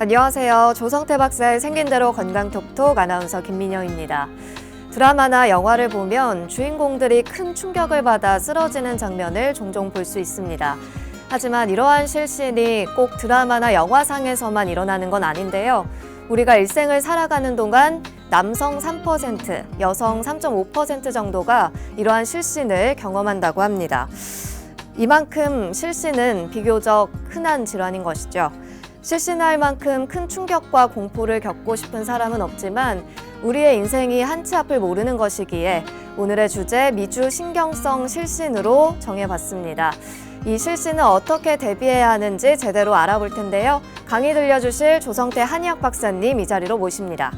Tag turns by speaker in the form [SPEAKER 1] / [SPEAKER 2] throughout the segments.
[SPEAKER 1] 안녕하세요. 조성태 박사의 생긴 대로 건강톡톡 아나운서 김민영입니다. 드라마나 영화를 보면 주인공들이 큰 충격을 받아 쓰러지는 장면을 종종 볼 수 있습니다. 하지만 이러한 실신이 꼭 드라마나 영화상에서만 일어나는 건 아닌데요. 우리가 일생을 살아가는 동안 남성 3%, 여성 3.5% 정도가 이러한 실신을 경험한다고 합니다. 이만큼 실신은 비교적 흔한 질환인 것이죠. 실신할 만큼 큰 충격과 공포를 겪고 싶은 사람은 없지만 우리의 인생이 한치 앞을 모르는 것이기에 오늘의 주제 미주 신경성 실신으로 정해봤습니다. 이 실신은 어떻게 대비해야 하는지 제대로 알아볼 텐데요. 강의 들려주실 조성태 한의학 박사님 이 자리로 모십니다.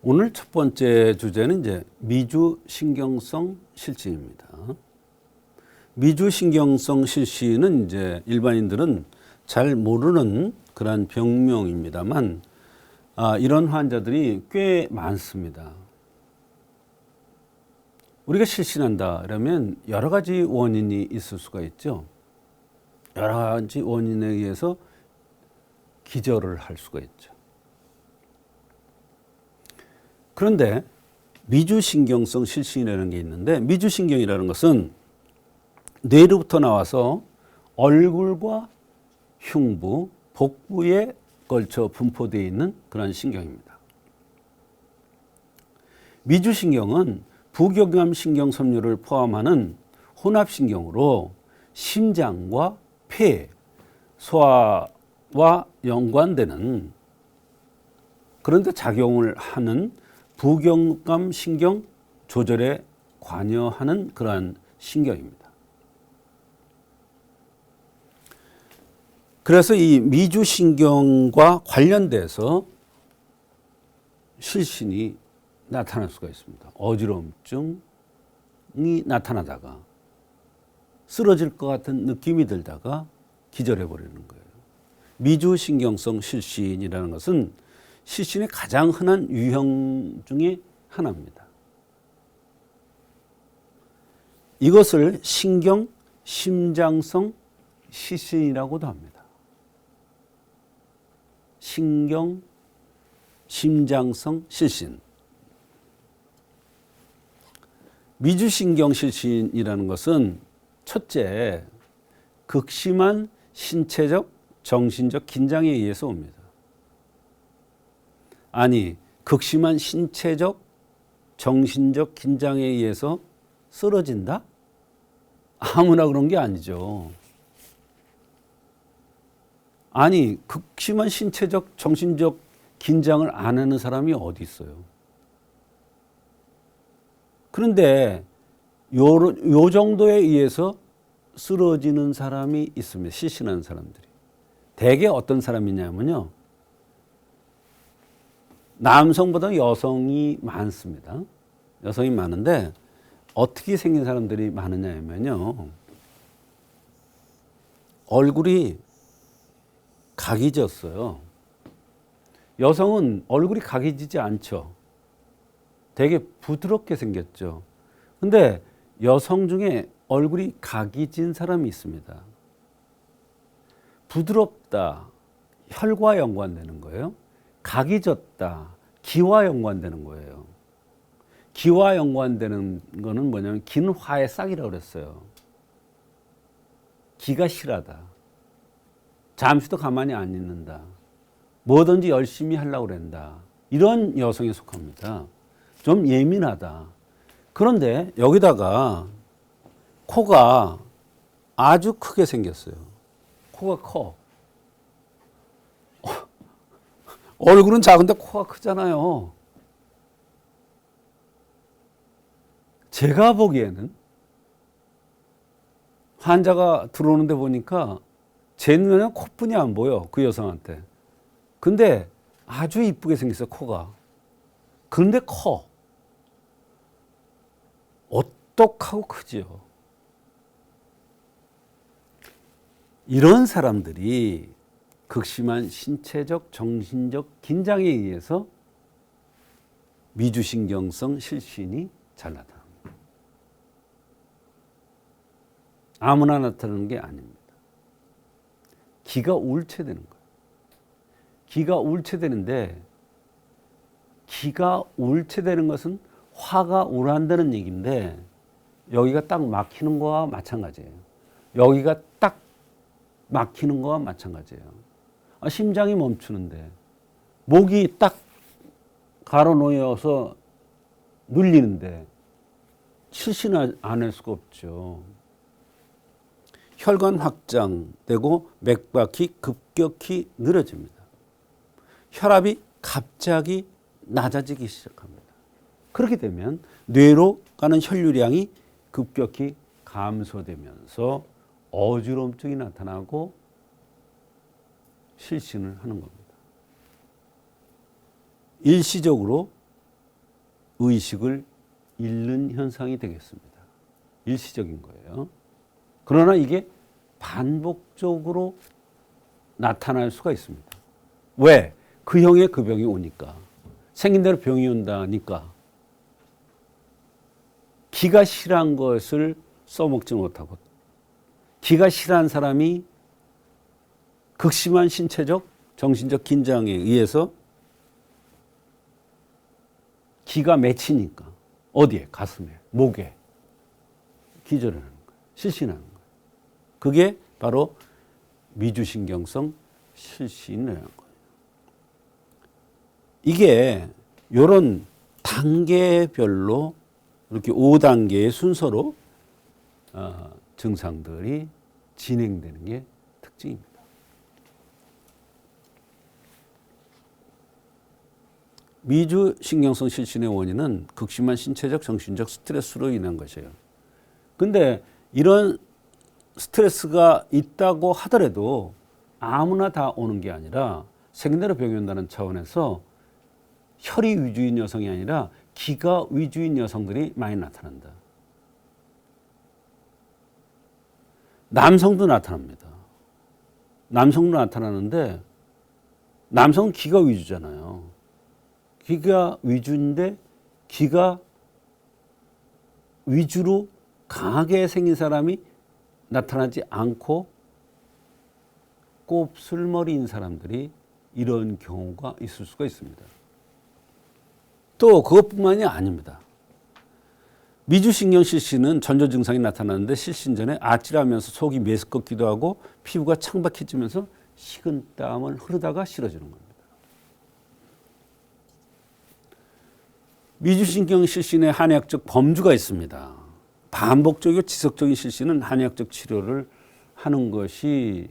[SPEAKER 2] 오늘 첫 번째 주제는 이제 미주신경성 실신입니다. 미주신경성 실신은 이제 일반인들은 잘 모르는 그런 병명입니다만, 이런 환자들이 꽤 많습니다. 우리가 실신한다 그러면 여러 가지 원인이 있을 수가 있죠. 여러 가지 원인에 의해서 기절을 할 수가 있죠. 그런데 미주신경성 실신이라는 게 있는데, 미주신경이라는 것은 뇌로부터 나와서 얼굴과 흉부, 복부에 걸쳐 분포되어 있는 그런 신경입니다. 미주신경은 부교감 신경 섬유를 포함하는 혼합신경으로 심장과 폐, 소화와 연관되는 그런데 작용을 하는 부교감 신경 조절에 관여하는 그러한 신경입니다. 그래서 이 미주신경과 관련돼서 실신이 나타날 수가 있습니다. 어지러움증이 나타나다가 쓰러질 것 같은 느낌이 들다가 기절해 버리는 거예요. 미주신경성 실신이라는 것은 실신의 가장 흔한 유형 중에 하나입니다. 이것을 심장성 실신이라고도 합니다. 심장성 실신. 미주신경 실신이라는 것은 첫째, 극심한 신체적, 정신적 긴장에 의해서 옵니다. 아니, 극심한 신체적, 정신적 긴장에 의해서 쓰러진다? 아무나 그런 게 아니죠. 아니, 극심한 신체적, 정신적 긴장을 안 하는 사람이 어디 있어요? 그런데 요 정도에 의해서 쓰러지는 사람이 있습니다. 실신하는 사람들이. 대개 어떤 사람이냐면요, 남성보다 여성이 많습니다. 여성이 많은데 어떻게 생긴 사람들이 많으냐면요, 얼굴이 각이 졌어요. 여성은 얼굴이 각이 지지 않죠. 되게 부드럽게 생겼죠. 근데 여성 중에 얼굴이 각이 진 사람이 있습니다. 부드럽다, 혈과 연관되는 거예요. 각이 졌다, 기와 연관되는 거예요. 기와 연관되는 거는 뭐냐면 기는 화의 싹이라고 그랬어요. 기가 실하다. 잠시도 가만히 안 있는다. 뭐든지 열심히 하려고 그런다. 이런 여성에 속합니다. 좀 예민하다. 그런데 여기다가 코가 아주 크게 생겼어요. 코가 커. 얼굴은 작은데 코가 크잖아요. 제가 보기에는 환자가 들어오는데 보니까 제 눈에는 코뿐이 안 보여, 그 여성한테. 근데 아주 이쁘게 생겼어요, 코가. 그런데 커. 오똑하고 크지요. 이런 사람들이 극심한 신체적, 정신적 긴장에 의해서 미주신경성 실신이 잘 나타납니다. 아무나 나타나는 게 아닙니다. 기가 울체되는 거예요. 기가 울체되는데 기가 울체되는 것은 화가 우란다는 얘기인데 여기가 딱 막히는 거와 마찬가지예요. 여기가 딱 막히는 거와 마찬가지예요. 심장이 멈추는데 목이 딱 가로놓여서 눌리는데 실신 안 할 수가 없죠. 혈관 확장되고 맥박이 급격히 느려집니다. 혈압이 갑자기 낮아지기 시작합니다. 그렇게 되면 뇌로 가는 혈류량이 급격히 감소되면서 어지럼증이 나타나고 실신을 하는 겁니다. 일시적으로 의식을 잃는 현상이 되겠습니다. 일시적인 거예요. 그러나 이게 반복적으로 나타날 수가 있습니다. 왜? 그 형에 그 병이 오니까. 생긴 대로 병이 온다니까. 기가 싫어한 것을 써먹지 못하고 기가 싫어한 사람이 극심한 신체적, 정신적 긴장에 의해서 기가 맺히니까 어디에? 가슴에, 목에 기절을 하는 거예요. 실신하는 거예요. 그게 바로 미주신경성 실신이라는 거예요. 이게 이런 단계별로 이렇게 5단계의 순서로 증상들이 진행되는 게 특징입니다. 미주신경성 실신의 원인은 극심한 신체적, 정신적 스트레스로 인한 것이에요. 근데 이런 스트레스가 있다고 하더라도 아무나 다 오는 게 아니라 생긴 대로 병이 온다는 차원에서 혈이 위주인 여성이 아니라 기가 위주인 여성들이 많이 나타난다. 남성도 나타납니다. 남성도 나타나는데 남성은 기가 위주잖아요. 기가 위주인데 기가 위주로 강하게 생긴 사람이 나타나지 않고 곱슬머리인 사람들이 이런 경우가 있을 수가 있습니다. 또 그것뿐만이 아닙니다. 미주신경 실신은 전조 증상이 나타나는데 실신 전에 아찔하면서 속이 메스껍기도 하고 피부가 창백해지면서 식은땀을 흐르다가 싫어지는 겁니다. 미주신경 실신의 한의학적 범주가 있습니다. 반복적이고 지속적인 실신은 한의학적 치료를 하는 것이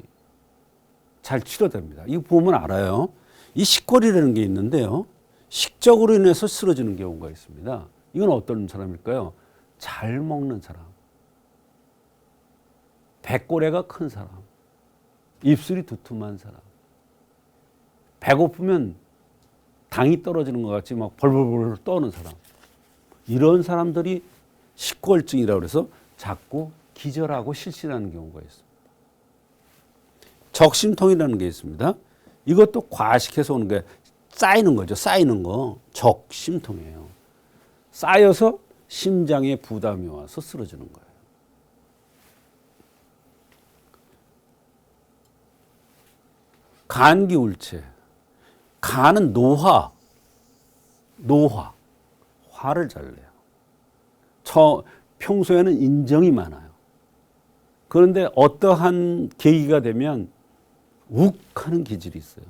[SPEAKER 2] 잘 치료됩니다. 이거 보면 알아요. 이 식골이라는 게 있는데요. 식적으로 인해서 쓰러지는 경우가 있습니다. 이건 어떤 사람일까요? 잘 먹는 사람, 배꼬래가 큰 사람, 입술이 두툼한 사람, 배고프면 당이 떨어지는 것 같이 막 벌벌벌 떠는 사람, 이런 사람들이 식골증이라고 해서 자꾸 기절하고 실신하는 경우가 있습니다. 적심통이라는 게 있습니다. 이것도 과식해서 오는 게 쌓이는 거죠. 쌓이는 거 적심통이에요. 쌓여서 심장에 부담이 와서 쓰러지는 거예요. 간기울체. 간은 화를 잘 내요. 평소에는 인정이 많아요. 그런데 어떠한 계기가 되면 욱 하는 기질이 있어요.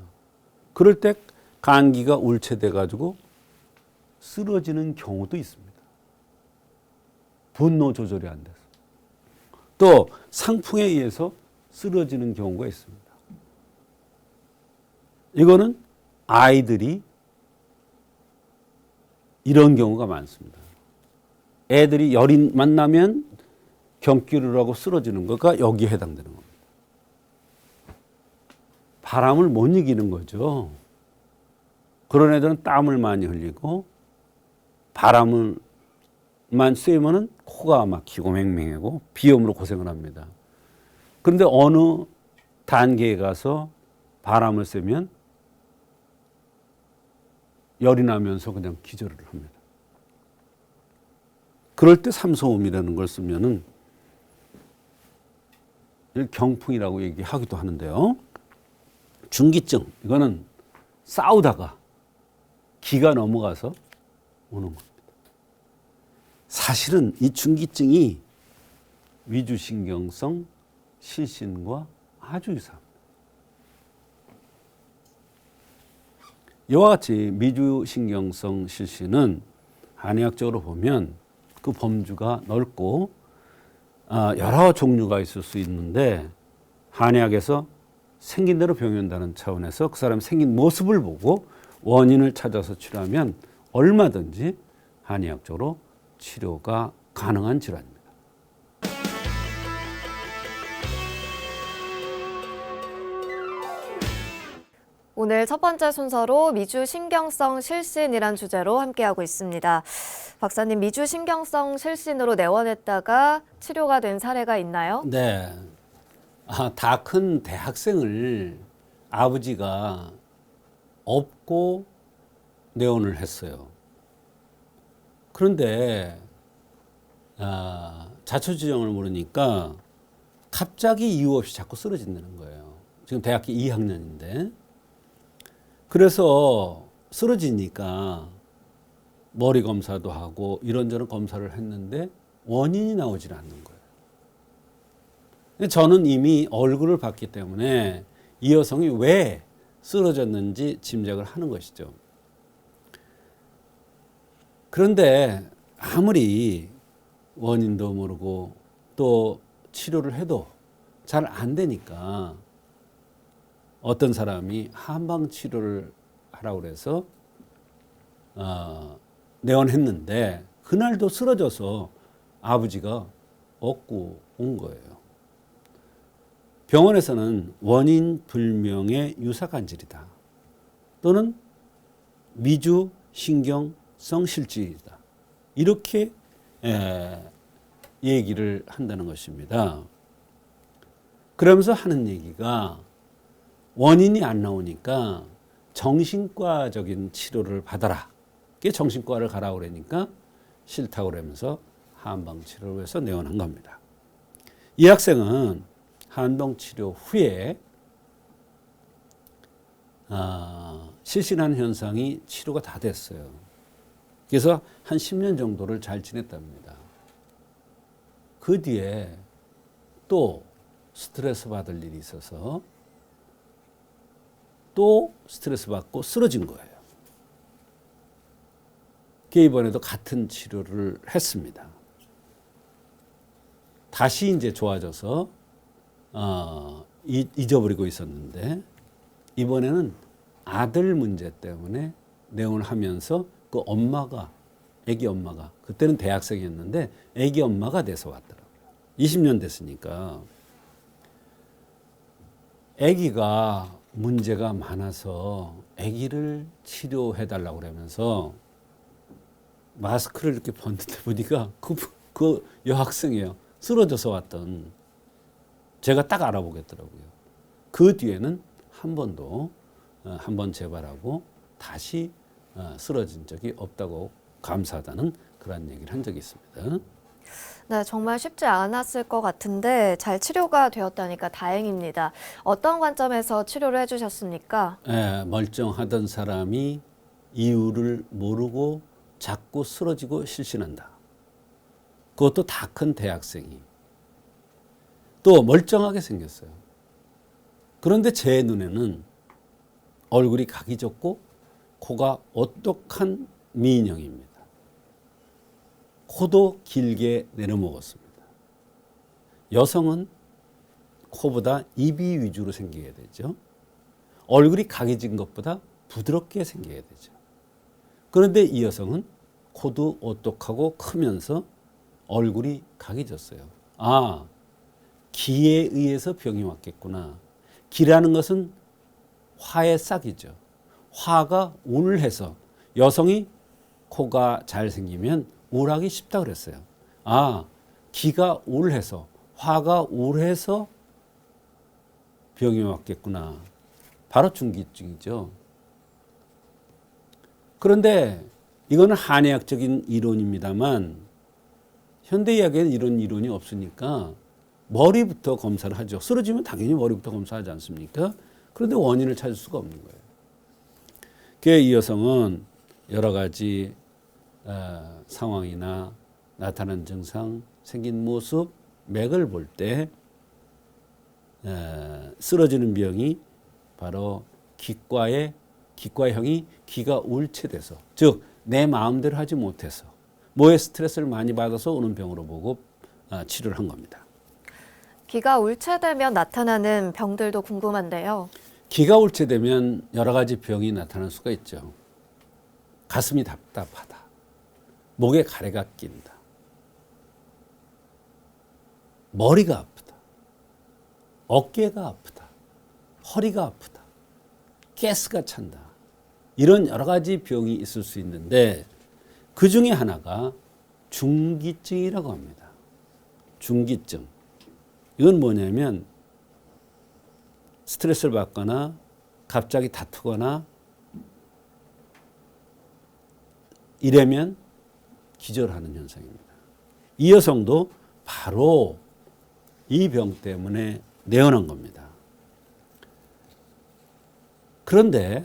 [SPEAKER 2] 그럴 때 간기가 울체돼 가지고 쓰러지는 경우도 있습니다. 분노 조절이 안 돼서. 또 상풍에 의해서 쓰러지는 경우가 있습니다. 이거는 아이들이 이런 경우가 많습니다. 애들이 열이 만나면 경기를 하고 쓰러지는 거가 여기에 해당되는 겁니다. 바람을 못 이기는 거죠. 그런 애들은 땀을 많이 흘리고 바람을만 쐬면은 코가 막히고 맹맹하고 비염으로 고생을 합니다. 그런데 어느 단계에 가서 바람을 쐬면 열이 나면서 그냥 기절을 합니다. 그럴 때 삼소음이라는 걸 쓰면은 경풍이라고 얘기하기도 하는데요. 중기증, 이거는 싸우다가 기가 넘어가서 오는 겁니다. 사실은 이 중기증이 위주신경성 실신과 아주 유사합니다. 이와 같이 미주신경성 실신은 한의학적으로 보면 그 범주가 넓고 여러 종류가 있을 수 있는데 한의학에서 생긴 대로 병연다는 차원에서 그 사람의 생긴 모습을 보고 원인을 찾아서 치료하면 얼마든지 한의학적으로 치료가 가능한 질환입니다.
[SPEAKER 1] 오늘 첫 번째 순서로 미주신경성 실신이란 주제로 함께하고 있습니다. 박사님, 미주신경성 실신으로 내원했다가 치료가 된 사례가 있나요?
[SPEAKER 2] 네. 다 큰 대학생을 아버지가 업고 내원을 했어요. 그런데 자초지종을 모르니까 갑자기 이유 없이 자꾸 쓰러진다는 거예요. 지금 대학교 2학년인데. 그래서 쓰러지니까 머리 검사도 하고 이런저런 검사를 했는데 원인이 나오질 않는 거예요. 저는 이미 얼굴을 봤기 때문에 이 여성이 왜 쓰러졌는지 짐작을 하는 것이죠. 그런데 아무리 원인도 모르고 또 치료를 해도 잘 안 되니까 어떤 사람이 한방 치료를 하라고 그래서 내원했는데 그날도 쓰러져서 아버지가 업고 온 거예요. 병원에서는 원인 불명의 유사간질이다 또는 미주신경성 실질이다 이렇게 얘기를 한다는 것입니다. 그러면서 하는 얘기가 원인이 안 나오니까 정신과적인 치료를 받아라. 정신과를 가라고 그러니까 싫다고 그러면서 한방 치료를 해서 내원한 겁니다. 이 학생은 한방 치료 후에 실신하는 현상이 치료가 다 됐어요. 그래서 한 10년 정도를 잘 지냈답니다. 그 뒤에 또 스트레스 받을 일이 있어서 또 스트레스 받고 쓰러진 거예요. 이번에도 같은 치료를 했습니다. 다시 이제 좋아져서 잊어버리고 있었는데 이번에는 아들 문제 때문에 내원을 하면서 그 엄마가 아기 엄마가 그때는 대학생이었는데 아기 엄마가 돼서 왔더라고요. 20년 됐으니까 아기가 문제가 많아서 아기를 치료해 달라고 그러면서 마스크를 이렇게 벗는데 보니까 그 여학생이에요. 쓰러져서 왔던. 제가 딱 알아보겠더라고요. 그 뒤에는 한 번도 한 번 재발하고 다시 쓰러진 적이 없다고 감사하다는 그런 얘기를 한 적이 있습니다.
[SPEAKER 1] 네, 정말 쉽지 않았을 것 같은데 잘 치료가 되었다니까 다행입니다. 어떤 관점에서 치료를 해주셨습니까?
[SPEAKER 2] 멀쩡하던 사람이 이유를 모르고 자꾸 쓰러지고 실신한다. 그것도 다 큰 대학생이. 또 멀쩡하게 생겼어요. 그런데 제 눈에는 얼굴이 각이 졌고 코가 오똑한 미인형입니다. 코도 길게 내려먹었습니다. 여성은 코보다 입이 위주로 생겨야 되죠. 얼굴이 각이 진 것보다 부드럽게 생겨야 되죠. 그런데 이 여성은 코도 오똑하고 크면서 얼굴이 각이 졌어요. 기에 의해서 병이 왔겠구나. 기라는 것은 화의 싹이죠. 화가 운을 해서 여성이 코가 잘 생기면 우울하기 쉽다 그랬어요. 아, 기가 우울해서, 화가 우울해서 병이 왔겠구나. 바로 중기증이죠. 그런데 이거는 한의학적인 이론입니다만 현대의학에는 이런 이론이 없으니까 머리부터 검사를 하죠. 쓰러지면 당연히 머리부터 검사하지 않습니까? 그런데 원인을 찾을 수가 없는 거예요. 그래서 이 여성은 여러 가지 상황이나 나타나는 증상, 생긴 모습, 맥을 볼 때 쓰러지는 병이 바로 기과형이 기가 울체돼서, 즉 내 마음대로 하지 못해서 뭐에 스트레스를 많이 받아서 오는 병으로 보고 치료를 한 겁니다.
[SPEAKER 1] 기가 울체되면 나타나는 병들도 궁금한데요.
[SPEAKER 2] 기가 울체되면 여러 가지 병이 나타날 수가 있죠. 가슴이 답답하다. 목에 가래가 낀다. 머리가 아프다. 어깨가 아프다. 허리가 아프다. 가스가 찬다. 이런 여러 가지 병이 있을 수 있는데 그 중에 하나가 중기증이라고 합니다. 중기증. 이건 뭐냐면 스트레스를 받거나 갑자기 다투거나 이러면 기절하는 현상입니다. 이 여성도 바로 이 병 때문에 내원한 겁니다. 그런데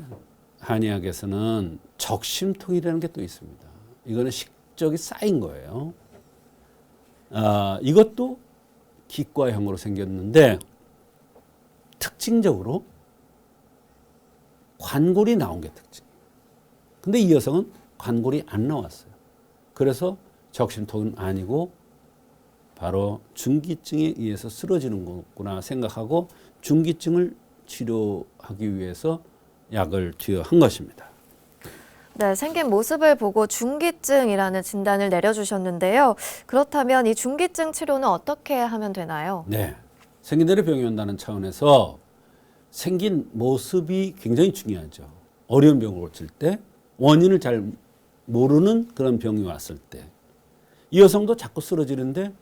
[SPEAKER 2] 한의학에서는 적심통이라는 게 또 있습니다. 이거는 식적이 쌓인 거예요. 이것도 기과형으로 생겼는데 특징적으로 관골이 나온 게 특징이에요. 근데 이 여성은 관골이 안 나왔어요. 그래서 적심통은 아니고 바로 중기증에 의해서 쓰러지는 거구나 생각하고 중기증을 치료하기 위해서 약을 투여한 것입니다.
[SPEAKER 1] 네, 생긴 모습을 보고 중기증이라는 진단을 내려주셨는데요. 그렇다면 이 중기증 치료는 어떻게 하면 되나요?
[SPEAKER 2] 네, 생긴 대로 병이 온다는 차원에서 생긴 모습이 굉장히 중요하죠. 어려운 병을 고칠 때 원인을 잘 모르는 그런 병이 왔을 때 이 여성도 자꾸 쓰러지는데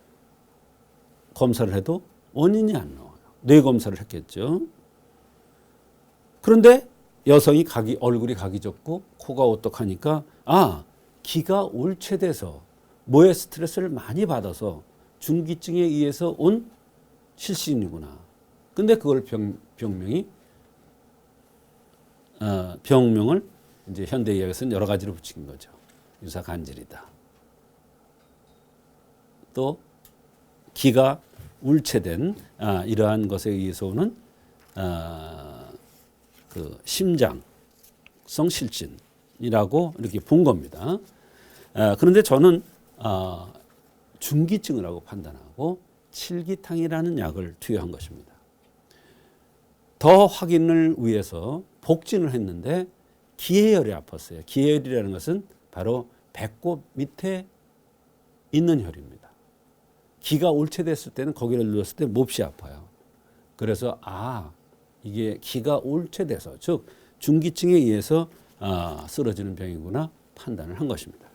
[SPEAKER 2] 검사를 해도 원인이 안 나와요. 뇌 검사를 했겠죠. 그런데 여성이 얼굴이 각이 졌고 코가 오똑하니까 기가 울체돼서 뭐에 스트레스를 많이 받아서 중기증에 의해서 온 실신이구나. 근데 그걸 병명을 이제 현대의학에서는 여러 가지로 붙인 거죠. 유사간질이다. 또 기가 울체된 이러한 것에 의해서 오는 그 심장성 실진이라고 이렇게 본 겁니다. 그런데 저는 중기증이라고 판단하고 칠기탕이라는 약을 투여한 것입니다. 더 확인을 위해서 복진을 했는데 기해열이 아팠어요. 기해열이라는 것은 바로 배꼽 밑에 있는 혈입니다. 기가 울체됐을 때는 거기를 눌렀을 때 몹시 아파요. 그래서 이게 기가 울체돼서 즉 중기증에 의해서 쓰러지는 병이구나 판단을 한 것입니다.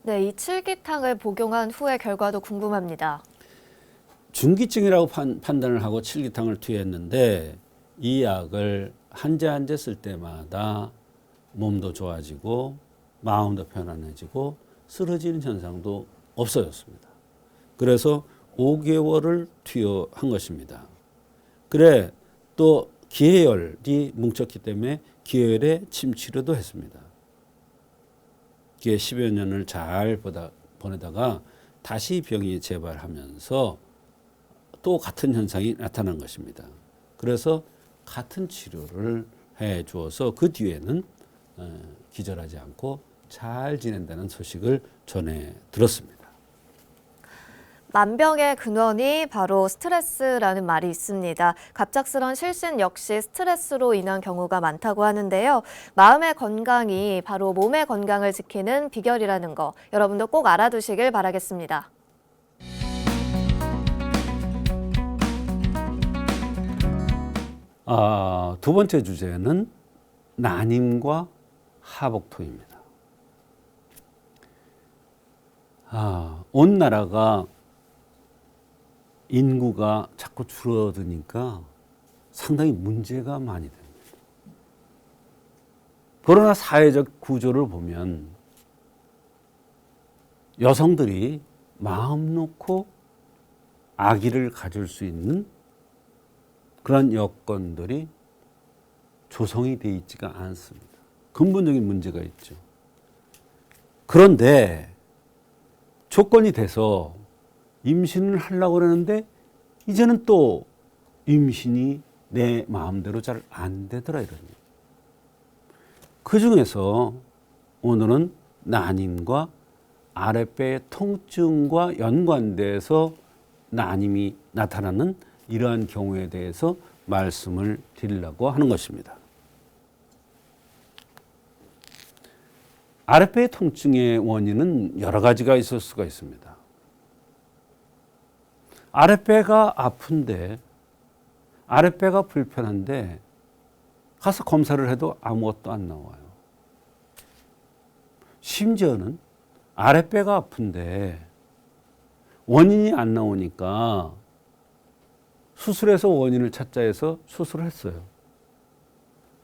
[SPEAKER 1] 네, 이 칠기탕을 복용한 후의 결과도 궁금합니다.
[SPEAKER 2] 중기증이라고 판단을 하고 칠기탕을 투여했는데 이 약을 한 제 한 제 쓸 때마다 몸도 좋아지고 마음도 편안해지고 쓰러지는 현상도 없어졌습니다. 그래서 5개월을 투여한 것입니다. 그래 또 기해열이 뭉쳤기 때문에 기해열에 침 치료도 했습니다. 기해 10여 년을 잘 보내다가 다시 병이 재발하면서 또 같은 현상이 나타난 것입니다. 그래서 같은 치료를 해 주어서 그 뒤에는 기절하지 않고 잘 지낸다는 소식을 전해 들었습니다.
[SPEAKER 1] 만병의 근원이 바로 스트레스라는 말이 있습니다. 갑작스런 실신 역시 스트레스로 인한 경우가 많다고 하는데요. 마음의 건강이 바로 몸의 건강을 지키는 비결이라는 거 여러분도 꼭 알아두시길 바라겠습니다.
[SPEAKER 2] 두 번째 주제는 난임과 하복토입니다. 온 나라가 인구가 자꾸 줄어드니까 상당히 문제가 많이 됩니다. 그러나 사회적 구조를 보면 여성들이 마음 놓고 아기를 가질 수 있는 그런 여건들이 조성이 되어 있지가 않습니다. 근본적인 문제가 있죠. 그런데 조건이 돼서 임신을 하려고 그러는데 이제는 또 임신이 내 마음대로 잘 안 되더라 이러니. 그 중에서 오늘은 난임과 아랫배 통증과 연관돼서 난임이 나타나는 이러한 경우에 대해서 말씀을 드리려고 하는 것입니다. 아랫배 통증의 원인은 여러 가지가 있을 수가 있습니다. 아랫배가 아픈데, 아랫배가 불편한데 가서 검사를 해도 아무것도 안 나와요. 심지어는 아랫배가 아픈데 원인이 안 나오니까 수술해서 원인을 찾자 해서 수술을 했어요.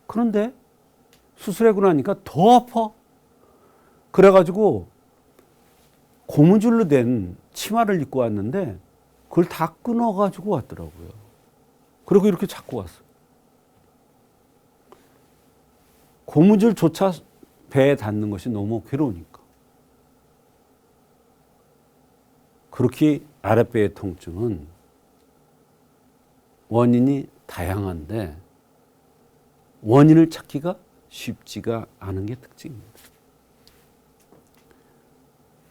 [SPEAKER 2] 그런데 수술하고 나니까 더 아파. 그래가지고 고무줄로 된 치마를 입고 왔는데 그걸 다 끊어가지고 왔더라고요. 그리고 이렇게 잡고 왔어요. 고무줄조차 배에 닿는 것이 너무 괴로우니까. 그렇게 아랫배의 통증은 원인이 다양한데 원인을 찾기가 쉽지가 않은 게 특징입니다.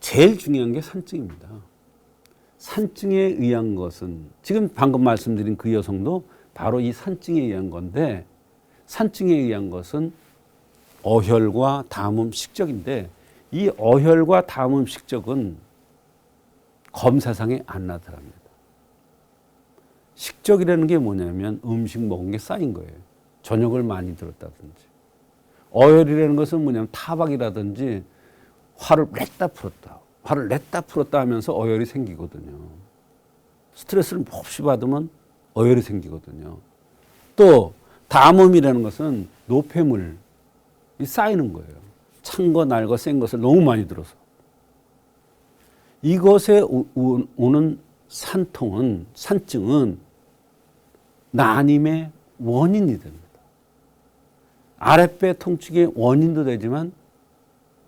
[SPEAKER 2] 제일 중요한 게 산증입니다. 산증에 의한 것은 지금 방금 말씀드린 그 여성도 바로 이 산증에 의한 건데 산증에 의한 것은 어혈과 담음 식적인데 이 어혈과 담음 식적은 검사상에 안 나타납니다. 식적이라는 게 뭐냐면 음식 먹은 게 쌓인 거예요. 저녁을 많이 들었다든지. 어혈이라는 것은 뭐냐면 타박이라든지 화를 냈다 풀었다. 화를 냈다 풀었다 하면서 어혈이 생기거든요. 스트레스를 몹시 받으면 어혈이 생기거든요. 또 담음이라는 것은 노폐물이 쌓이는 거예요. 찬 거, 날 거, 센 것을 너무 많이 들어서. 이것에 오는 산통은, 산증은 난임의 원인이 됩니다. 아랫배 통증의 원인도 되지만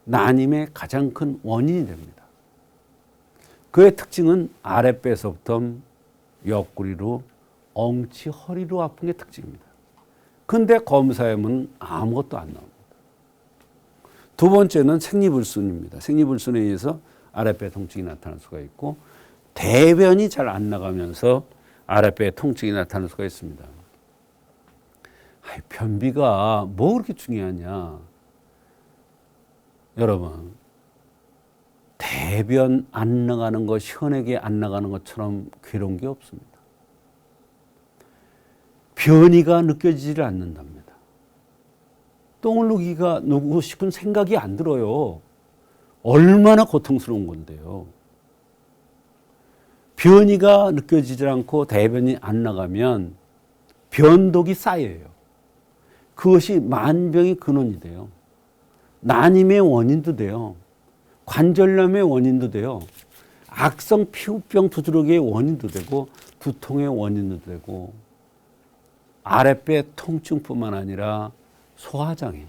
[SPEAKER 2] 난임의 가장 큰 원인이 됩니다. 그의 특징은 아랫배에서부터 옆구리로 엉치, 허리로 아픈 게 특징입니다. 근데 검사해보면 아무것도 안 나옵니다. 두 번째는 생리불순입니다. 생리불순에 의해서 아랫배 통증이 나타날 수가 있고 대변이 잘 안 나가면서 아랫배 통증이 나타날 수가 있습니다. 변비가 뭐 그렇게 중요하냐. 여러분, 대변 안 나가는 것, 시원하게 안 나가는 것처럼 괴로운 게 없습니다. 변이가 느껴지질 않는답니다. 똥을 누고 싶은 생각이 안 들어요. 얼마나 고통스러운 건데요. 변이가 느껴지지 않고 대변이 안 나가면 변독이 쌓여요. 그것이 만병의 근원이 돼요. 난임의 원인도 돼요. 관절염의 원인도 돼요. 악성 피부병 두드러기의 원인도 되고 두통의 원인도 되고 아랫배 통증뿐만 아니라 소화장애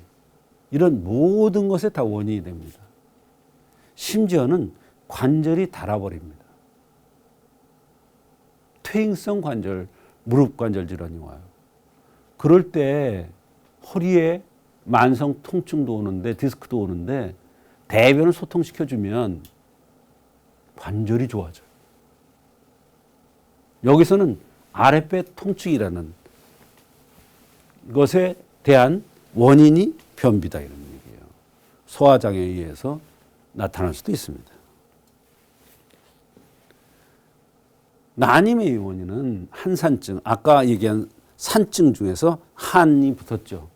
[SPEAKER 2] 이런 모든 것에 다 원인이 됩니다. 심지어는 관절이 닳아버립니다. 퇴행성 관절, 무릎 관절 질환이 와요. 그럴 때 허리에 만성 통증도 오는데 디스크도 오는데 대변을 소통시켜주면 관절이 좋아져요. 여기서는 아랫배 통증이라는 것에 대한 원인이 변비다 이런 얘기예요. 소화장애에 의해서 나타날 수도 있습니다. 난임의 원인은 한산증, 아까 얘기한 산증 중에서 한이 붙었죠.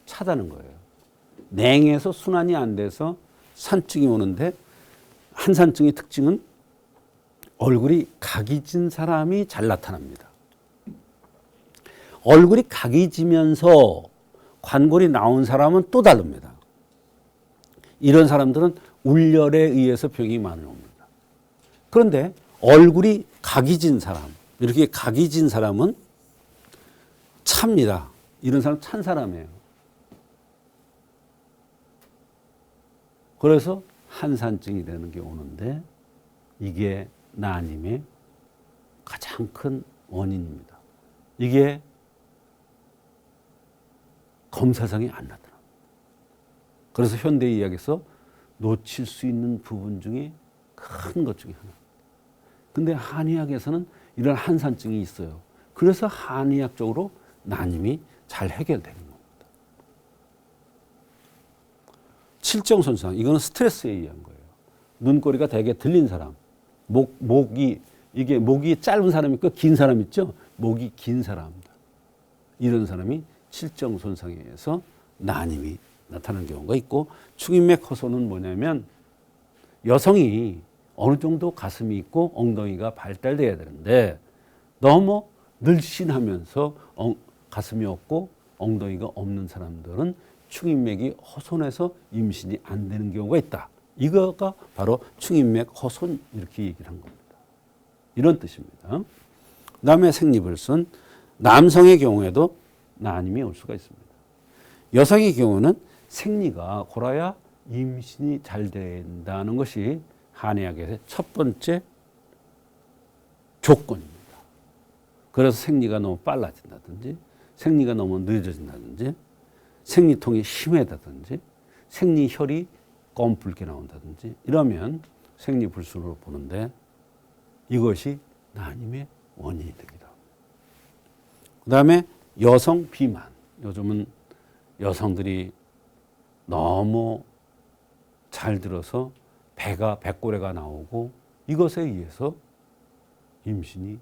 [SPEAKER 2] 차다는 거예요. 냉에서 순환이 안 돼서 산증이 오는데 한산증의 특징은 얼굴이 각이 진 사람이 잘 나타납니다. 얼굴이 각이 지면서 관골이 나온 사람은 또 다릅니다. 이런 사람들은 울열에 의해서 병이 많이 옵니다. 그런데 얼굴이 각이 진 사람, 이렇게 각이 진 사람은 찹니다. 이런 사람 찬 사람이에요. 그래서 한산증이 되는 게 오는데 이게 난임의 가장 큰 원인입니다. 이게 검사상에 안 나타납니다. 그래서 현대의학에서 놓칠 수 있는 부분 중에 큰 것 중에 하나. 근데 한의학에서는 이런 한산증이 있어요. 그래서 한의학적으로 난임이 잘 해결되는 겁니다. 칠정손상, 이거는 스트레스에 의한 거예요. 눈꼬리가 되게 들린 사람, 목이 짧은 사람 있고 긴 사람 있죠? 목이 긴 사람. 이런 사람이 칠정손상에 의해서 난임이 나타나는 경우가 있고, 축인맥 호소는 뭐냐면 여성이 어느 정도 가슴이 있고 엉덩이가 발달돼야 되는데 너무 늘씬하면서 가슴이 없고 엉덩이가 없는 사람들은 축인맥이 허손해서 임신이 안 되는 경우가 있다. 이거가 바로 축인맥 허손, 이렇게 얘기를 한 겁니다. 이런 뜻입니다. 그다음에 생리불순, 남성의 경우에도 난임이 올 수가 있습니다. 여성의 경우는 생리가 골아야 임신이 잘 된다는 것이 한의학의 첫 번째 조건입니다. 그래서 생리가 너무 빨라진다든지 생리가 너무 늦어진다든지 생리통이 심하다든지 생리혈이 검붉게 나온다든지 이러면 생리불순으로 보는데 이것이 난임의 원인이 됩니다. 그 다음에 여성 비만. 요즘은 여성들이 너무 잘 들어서 백골애가 나오고 이것에 의해서 임신이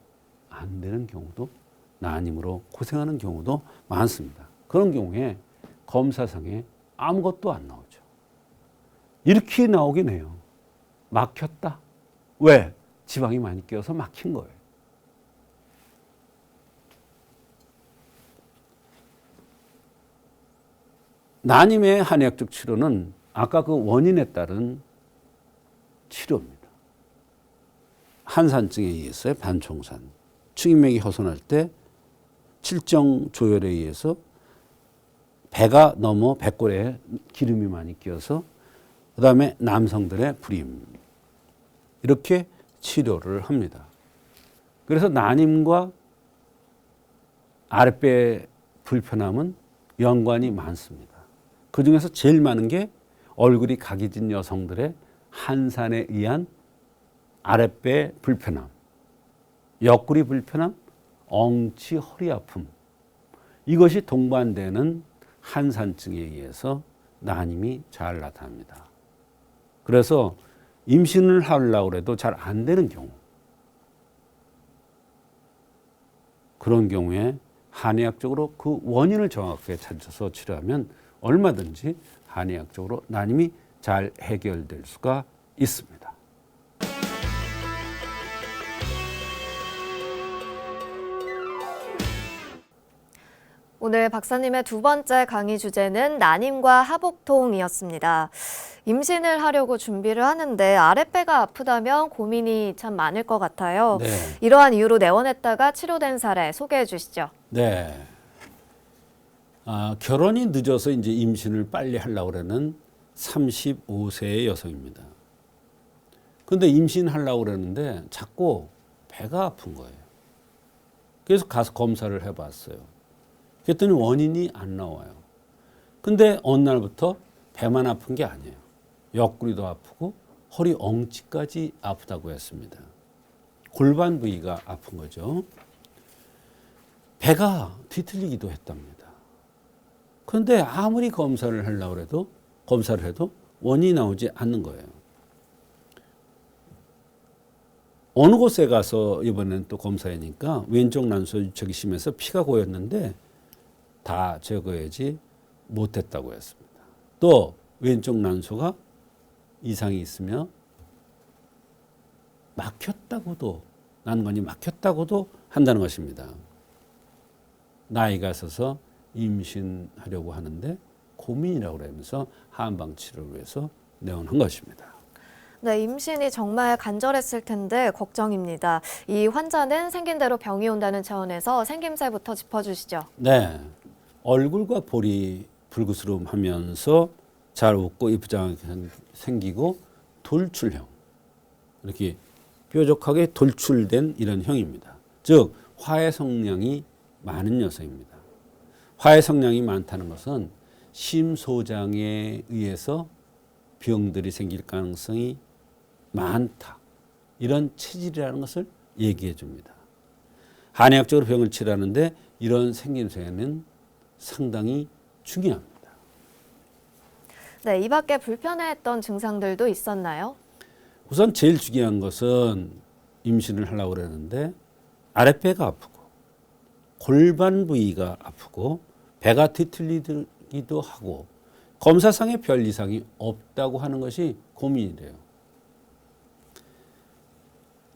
[SPEAKER 2] 안 되는 경우도, 난임으로 고생하는 경우도 많습니다. 그런 경우에 검사상에 아무것도 안 나오죠. 이렇게 나오긴 해요. 막혔다. 왜? 지방이 많이 껴서 막힌 거예요. 난임의 한의학적 치료는 아까 그 원인에 따른 치료입니다. 한산증에 의해서의 반총산, 축인맥이 허손할 때 칠정 조혈에 의해서 배가 넘어 백골에 기름이 많이 끼어서, 그 다음에 남성들의 불임, 이렇게 치료를 합니다. 그래서 난임과 아랫배 불편함은 연관이 많습니다. 그 중에서 제일 많은 게 얼굴이 각이 진 여성들의 한산에 의한 아랫배 불편함, 옆구리 불편함, 엉치, 허리 아픔, 이것이 동반되는 한산증에 의해서 난임이 잘 나타납니다. 그래서 임신을 하려고 해도 잘 안 되는 경우, 그런 경우에 한의학적으로 그 원인을 정확하게 찾아서 치료하면 얼마든지 한의학적으로 난임이 잘 해결될 수가 있습니다.
[SPEAKER 1] 오늘 박사님의 두 번째 강의 주제는 난임과 하복통이었습니다. 임신을 하려고 준비를 하는데 아랫배가 아프다면 고민이 참 많을 것 같아요.
[SPEAKER 2] 네.
[SPEAKER 1] 이러한 이유로 내원했다가 치료된 사례 소개해 주시죠.
[SPEAKER 2] 네. 결혼이 늦어서 이제 임신을 빨리 하려고 그러는 35세의 여성입니다. 근데 임신하려고 그러는데 자꾸 배가 아픈 거예요. 그래서 가서 검사를 해봤어요. 그랬더니 원인이 안 나와요. 근데 어느 날부터 배만 아픈 게 아니에요. 옆구리도 아프고 허리 엉치까지 아프다고 했습니다. 골반 부위가 아픈 거죠. 배가 뒤틀리기도 했답니다. 그런데 아무리 검사를 해도 원인이 나오지 않는 거예요. 어느 곳에 가서 이번엔 또 검사하니까 왼쪽 난소 유착이 심해서 피가 고였는데 다 제거하지 못했다고 했습니다. 또 왼쪽 난소가 이상이 있으며 막혔다고도 난관이 막혔다고도 한다는 것입니다. 나이가 있어서 임신하려고 하는데 고민이라고 그러면서 한방 치료를 위해서 내원한 것입니다.
[SPEAKER 1] 네, 임신이 정말 간절했을 텐데 걱정입니다. 이 환자는 생긴 대로 병이 온다는 차원에서 생김새부터 짚어주시죠.
[SPEAKER 2] 네, 얼굴과 볼이 불그스름하면서 잘 웃고 이쁘장하게 생기고 돌출형, 이렇게 뾰족하게 돌출된 이런 형입니다. 즉 화해 성량이 많은 여성입니다. 화해 성량이 많다는 것은 심소장에 의해서 병들이 생길 가능성이 많다. 이런 체질이라는 것을 얘기해 줍니다. 한의학적으로 병을 치료하는데 이런 생김새는 상당히 중요합니다.
[SPEAKER 1] 네, 이 밖에 불편해했던 증상들도 있었나요?
[SPEAKER 2] 우선 제일 중요한 것은 임신을 하려고 그러는데 아랫배가 아프고 골반 부위가 아프고 배가 뒤틀리기도 하고 검사상에 별 이상이 없다고 하는 것이 고민이래요.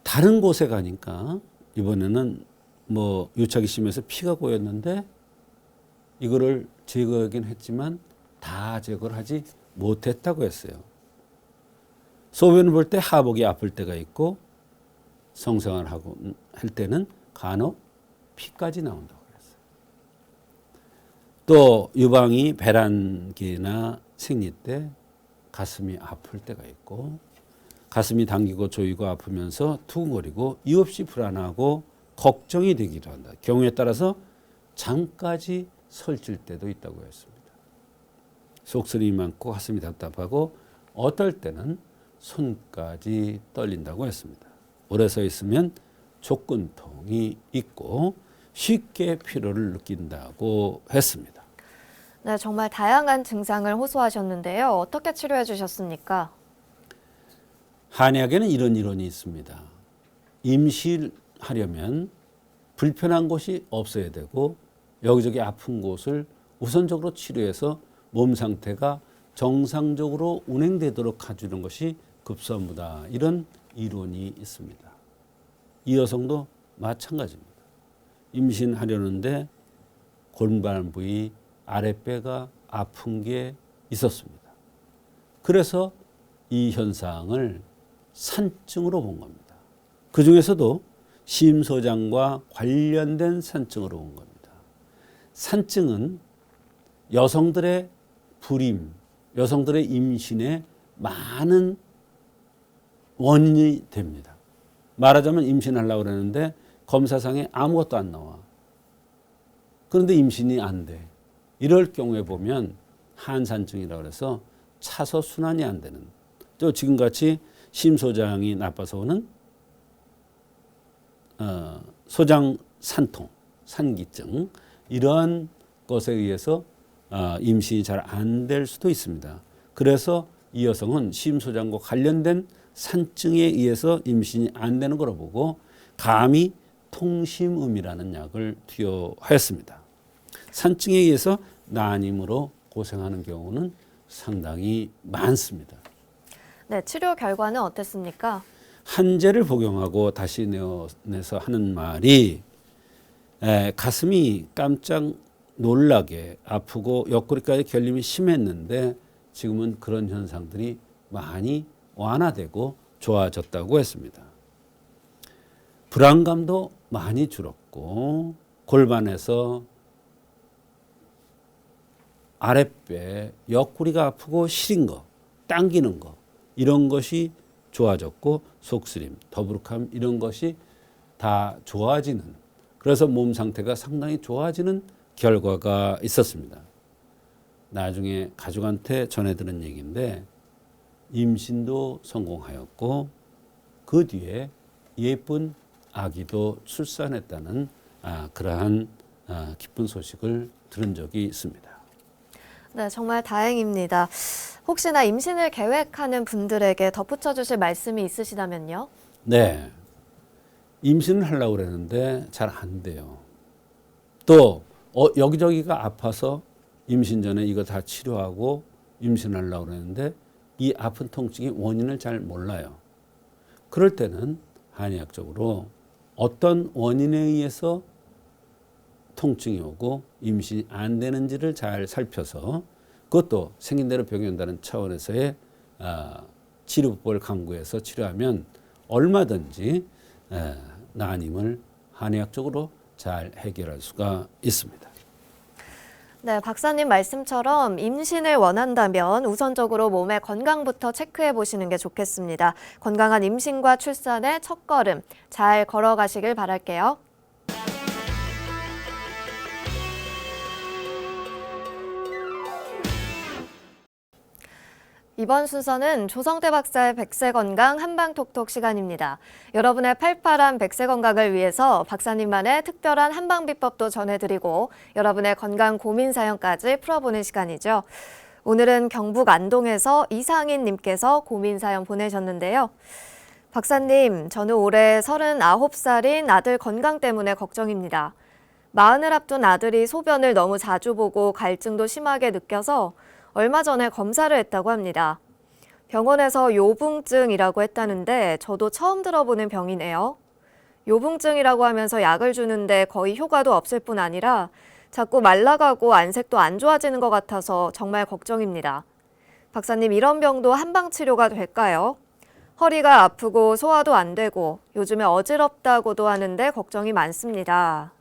[SPEAKER 2] 다른 곳에 가니까 이번에는 뭐 유착이 심해서 피가 고였는데 이거를 제거하긴 했지만 다 제거를 하지 못했다고 했어요. 소변을 볼 때 하복이 아플 때가 있고 성생활을 하고 할 때는 간혹 피까지 나온다고 그랬어요. 또 유방이 배란기나 생리 때 가슴이 아플 때가 있고 가슴이 당기고 조이고 아프면서 투근거리고 이유 없이 불안하고 걱정이 되기도 한다. 경우에 따라서 잠까지 설칠 때도 있다고 했습니다. 속쓰림이 많고 가슴이 답답하고 어떨 때는 손까지 떨린다고 했습니다. 오래 서 있으면 족근통이 있고 쉽게 피로를 느낀다고 했습니다.
[SPEAKER 1] 네, 정말 다양한 증상을 호소하셨는데요. 어떻게 치료해 주셨습니까?
[SPEAKER 2] 한의학에는 이런 이론이 있습니다. 임신하려면 불편한 곳이 없어야 되고 여기저기 아픈 곳을 우선적으로 치료해서 몸 상태가 정상적으로 운행되도록 해주는 것이 급선무다. 이런 이론이 있습니다. 이 여성도 마찬가지입니다. 임신하려는데 골반 부위 아랫배가 아픈 게 있었습니다. 그래서 이 현상을 산증으로 본 겁니다. 그 중에서도 심소장과 관련된 산증으로 본 겁니다. 산증은 여성들의 불임, 여성들의 임신에 많은 원인이 됩니다. 말하자면 임신하려고 그러는데 검사상에 아무것도 안 나와. 그런데 임신이 안 돼. 이럴 경우에 보면 한산증이라고 해서 차서 순환이 안 되는, 또 지금같이 심소장이 나빠서 오는 소장 산통, 산기증, 이러한 것에 의해서 임신이 잘 안 될 수도 있습니다. 그래서 이 여성은 심소장과 관련된 산증에 의해서 임신이 안 되는 거로 보고 감히 통심음이라는 약을 투여하였습니다. 산증에 의해서 난임으로 고생하는 경우는 상당히 많습니다.
[SPEAKER 1] 네, 치료 결과는 어땠습니까?
[SPEAKER 2] 한제를 복용하고 다시 내서 하는 말이 가슴이 깜짝 놀라게 아프고 옆구리까지 결림이 심했는데 지금은 그런 현상들이 많이 완화되고 좋아졌다고 했습니다. 불안감도 많이 줄었고 골반에서 아랫배, 옆구리가 아프고 시린 거, 당기는 거, 이런 것이 좋아졌고 속쓰림, 더부룩함 이런 것이 다 좋아지는, 그래서 몸 상태가 상당히 좋아지는 결과가 있었습니다. 나중에 가족한테 전해드린 얘기인데 임신도 성공하였고 그 뒤에 예쁜 아기도 출산했다는 그러한 기쁜 소식을 들은 적이 있습니다.
[SPEAKER 1] 네, 정말 다행입니다. 혹시나 임신을 계획하는 분들에게 덧붙여 주실 말씀이 있으시다면요?
[SPEAKER 2] 네. 임신을 하려고 그랬는데 잘 안 돼요. 또 여기저기가 아파서 임신 전에 이거 다 치료하고 임신하려고 그랬는데 이 아픈 통증이 원인을 잘 몰라요. 그럴 때는 한의학적으로 어떤 원인에 의해서 통증이 오고 임신이 안 되는지를 잘 살펴서 그것도 생긴 대로 병이 온다는 차원에서의 치료법을 강구해서 치료하면 얼마든지 난임을 한의학적으로 잘 해결할 수가 있습니다.
[SPEAKER 1] 네, 박사님 말씀처럼 임신을 원한다면 우선적으로 몸의 건강부터 체크해 보시는 게 좋겠습니다. 건강한 임신과 출산의 첫걸음 잘 걸어가시길 바랄게요. 이번 순서는 조성태 박사의 백세건강 한방톡톡 시간입니다. 여러분의 팔팔한 백세건강을 위해서 박사님만의 특별한 한방비법도 전해드리고 여러분의 건강 고민 사연까지 풀어보는 시간이죠. 오늘은 경북 안동에서 이상인 님께서 고민 사연 보내셨는데요. 박사님, 저는 올해 39살인 아들 건강 때문에 걱정입니다. 40을 앞둔 아들이 소변을 너무 자주 보고 갈증도 심하게 느껴서 얼마 전에 검사를 했다고 합니다. 병원에서 요붕증이라고 했다는데 저도 처음 들어보는 병이네요. 요붕증이라고 하면서 약을 주는데 거의 효과도 없을 뿐 아니라 자꾸 말라가고 안색도 안 좋아지는 것 같아서 정말 걱정입니다. 박사님, 이런 병도 한방 치료가 될까요? 허리가 아프고 소화도 안 되고 요즘에 어지럽다고도 하는데 걱정이 많습니다.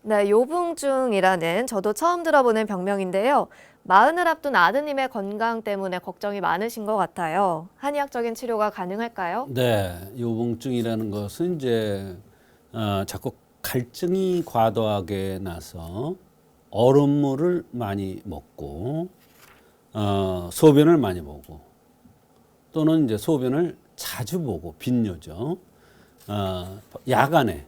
[SPEAKER 1] 네, 요붕증이라는 저도 처음 들어보는 병명인데요. 40을 앞둔 아드님의 건강 때문에 걱정이 많으신 것 같아요. 한의학적인 치료가 가능할까요?
[SPEAKER 2] 네, 요붕증이라는 것은 이제 자꾸 갈증이 과도하게 나서 얼음물을 많이 먹고 소변을 많이 보고 또는 이제 소변을 자주 보고 빈뇨죠. 야간에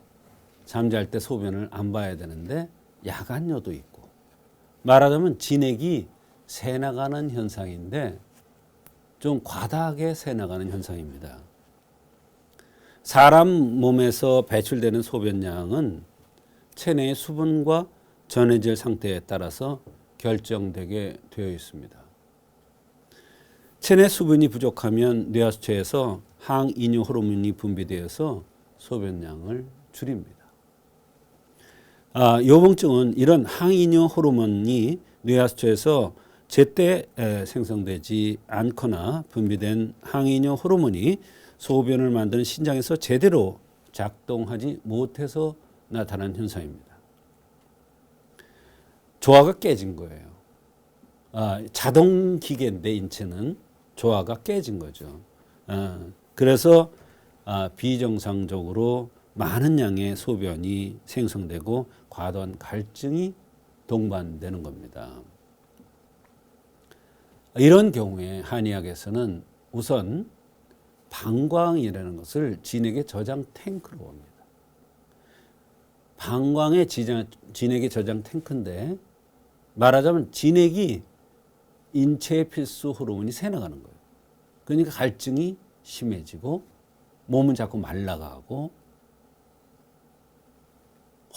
[SPEAKER 2] 잠잘 때 소변을 안 봐야 되는데 야간뇨도 있고 말하자면 진액이 새나가는 현상인데 좀 과다하게 새나가는 현상입니다. 사람 몸에서 배출되는 소변량은 체내의 수분과 전해질 상태에 따라서 결정되게 되어 있습니다. 체내 수분이 부족하면 뇌하수체에서 항이뇨 호르몬이 분비되어서 소변량을 줄입니다. 요붕증은 이런 항이뇨 호르몬이 뇌하수체에서 제때 생성되지 않거나 분비된 항이뇨 호르몬이 소변을 만드는 신장에서 제대로 작동하지 못해서 나타난 현상입니다. 조화가 깨진 거예요. 자동 기계인데 인체는 조화가 깨진 거죠. 그래서 비정상적으로 많은 양의 소변이 생성되고 과도한 갈증이 동반되는 겁니다. 이런 경우에 한의학에서는 우선 방광이라는 것을 진액의 저장 탱크로 봅니다. 방광의 진액의 저장 탱크인데 말하자면 진액이 인체의 필수 호르몬이 새나가는 거예요. 그러니까 갈증이 심해지고 몸은 자꾸 말라가고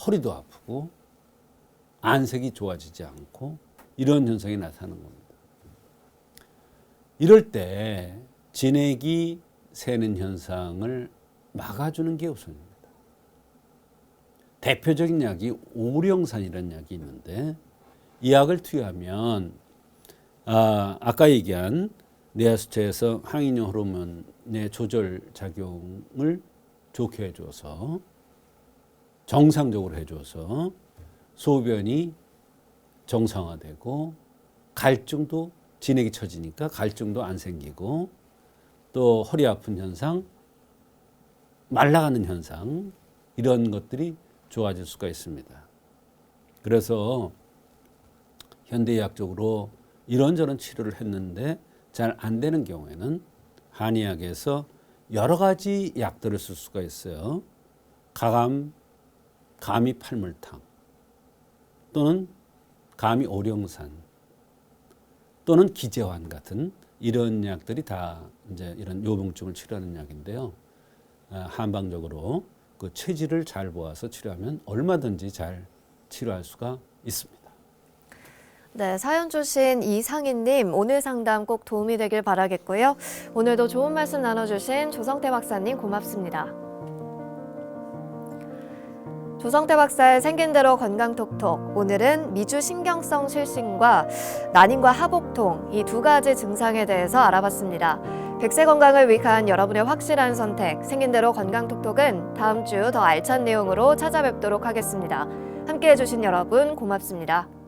[SPEAKER 2] 허리도 아프고 안색이 좋아지지 않고 이런 현상이 나타나는 겁니다. 이럴 때 진액이 새는 현상을 막아주는 게 우선입니다. 대표적인 약이 오령산이라는 약이 있는데 이 약을 투여하면 아까 얘기한 뇌하수체에서 항이뇨 호르몬의 조절 작용을 좋게 해줘서 정상적으로 해줘서 소변이 정상화되고 갈증도 진액이 처지니까 갈증도 안 생기고 또 허리 아픈 현상, 말라가는 현상 이런 것들이 좋아질 수가 있습니다. 그래서 현대의학적으로 이런저런 치료를 했는데 잘 안 되는 경우에는 한의학에서 여러 가지 약들을 쓸 수가 있어요. 감이 팔물탕 또는 감이 오령산 또는 기재환 같은 이런 약들이 다 이제 이런 요붕증을 치료하는 약인데요. 한방적으로 그 체질을 잘 보아서 치료하면 얼마든지 잘 치료할 수가 있습니다.
[SPEAKER 1] 네, 사연 주신 이상희님, 오늘 상담 꼭 도움이 되길 바라겠고요. 오늘도 좋은 말씀 나눠주신 조성태 박사님 고맙습니다. 조성태 박사의 생긴 대로 건강톡톡. 오늘은 미주신경성 실신과 난임과 하복통, 이 두 가지 증상에 대해서 알아봤습니다. 100세 건강을 위한 여러분의 확실한 선택, 생긴 대로 건강톡톡은 다음 주 더 알찬 내용으로 찾아뵙도록 하겠습니다. 함께해 주신 여러분 고맙습니다.